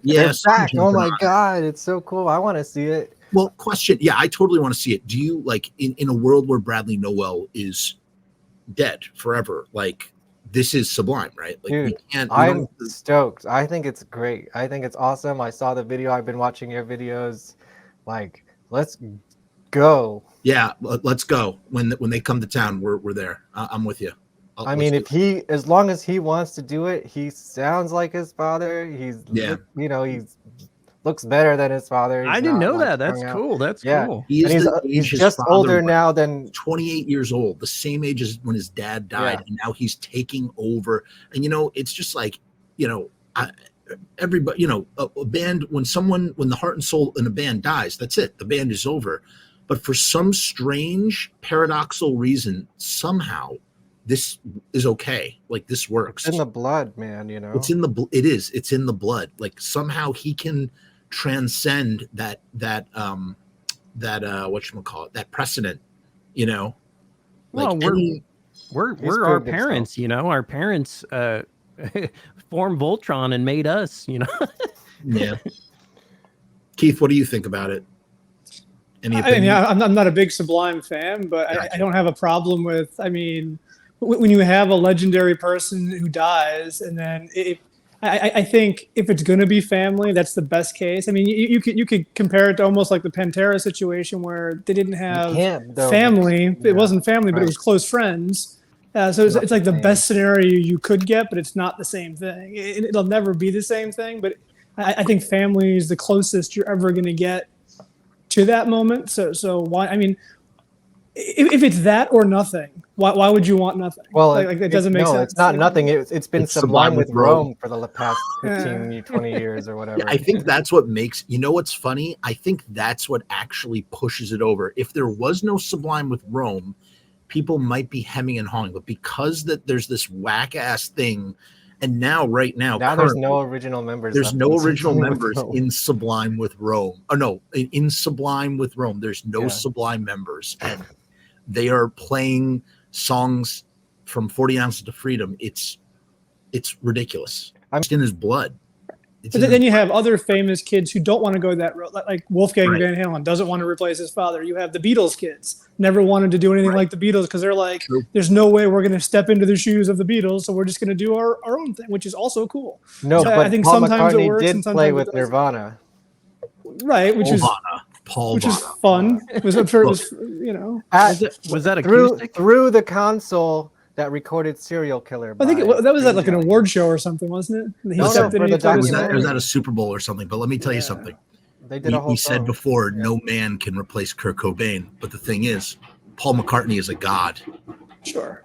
Yeah, They're back. Oh my god, it's so cool. I want to see it. Well, question. Yeah, I totally want to see it. Do you like in a world where Bradley Nowell is dead forever? Like this is Sublime, right? Like Dude, I'm stoked. I think it's great. I think it's awesome. I saw the video. I've been watching your videos. Like, let's go. Yeah, let's go. When they come to town, we're there. I'm with you. I mean, as long as he wants to do it, he sounds like his father. He looks better than his father. I didn't know that. That's cool. That's cool. He's just older now than 28 years old, the same age as when his dad died, and now he's taking over. And it's just like, everybody, a band when the heart and soul in a band dies, that's it. The band is over. But for some strange paradoxical reason, somehow this is okay. Like this works. It's in the blood, man. It's in the. It is. It's in the blood. Like somehow he can transcend that whatchamacallit, that precedent. Well, we're our parents. Our parents formed Voltron and made us. Yeah. Keith, what do you think about it? I'm not a big Sublime fan, but I don't have a problem with. I mean, when you have a legendary person who dies, and then I think if it's going to be family, that's the best case. I mean, you could compare it to almost like the Pantera situation where they didn't have family. It wasn't family, but it was close friends. So it's like the best scenario you could get, but it's not the same thing. It'll never be the same thing. But I think family is the closest you're ever going to get to that moment. So why? I mean, if it's that or nothing, why would you want nothing? Well, it doesn't make sense. No, it's not nothing. It's been Sublime with Rome for the past 15, 20 years or whatever. Yeah, I think that's what makes. What's funny? I think that's what actually pushes it over. If there was no Sublime with Rome, people might be hemming and hawing. But because there's this whack ass thing. And now there's no original members. There's no original members in Sublime with Rome. Oh no, in Sublime with Rome, there's no Sublime members, and they are playing songs from 40 Ounces to Freedom. It's ridiculous. It's in his blood. But then you have other famous kids who don't want to go that road, like Wolfgang Van Halen doesn't want to replace his father. You have the Beatles kids, never wanted to do anything like the Beatles because they're like, there's no way we're going to step into the shoes of the Beatles, so we're just going to do our own thing, which is also cool. No, so but I think Paul sometimes McCartney it works did and sometimes play it with doesn't. Nirvana. Right, which is fun. I'm sure it was, was that acoustic? Through the console that recorded Serial Killer. I think that was at like an award show or something, wasn't it? Was that a Super Bowl or something? But let me tell you something. They did a whole we said before, no man can replace Kurt Cobain. But the thing is, Paul McCartney is a god. Sure.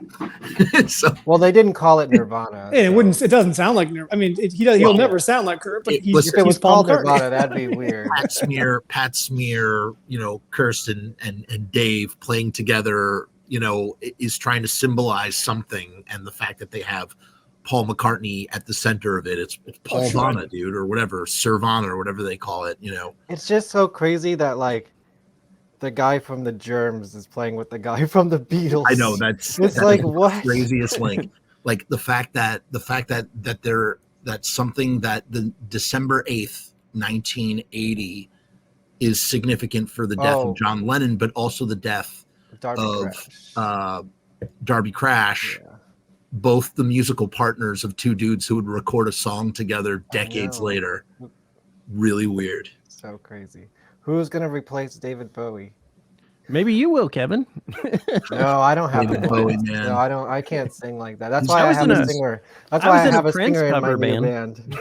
Well, they didn't call it Nirvana. It doesn't sound like Nirvana. I mean, he'll never sound like Kurt. But if it was called Nirvana, that'd be weird. Pat Smear, Kirsten and Dave playing together, is trying to symbolize something, and the fact that they have Paul McCartney at the center of it, it's Paul Donna, dude, or whatever, Sirvana, or whatever they call it. It's just so crazy that like the guy from the Germs is playing with the guy from the Beatles. I know that's like what craziest link. Like the fact that that's something that the December 8th, 1980 is significant for the death of John Lennon, but also the death Darby Crash. Yeah. Both the musical partners of two dudes who would record a song together decades later. Really weird. So crazy. Who's going to replace David Bowie? Maybe you will, Kevin. No, I don't have David Bowie, man. No, I can't sing like that. That's why I have a singer. That's why I have a singer in my band.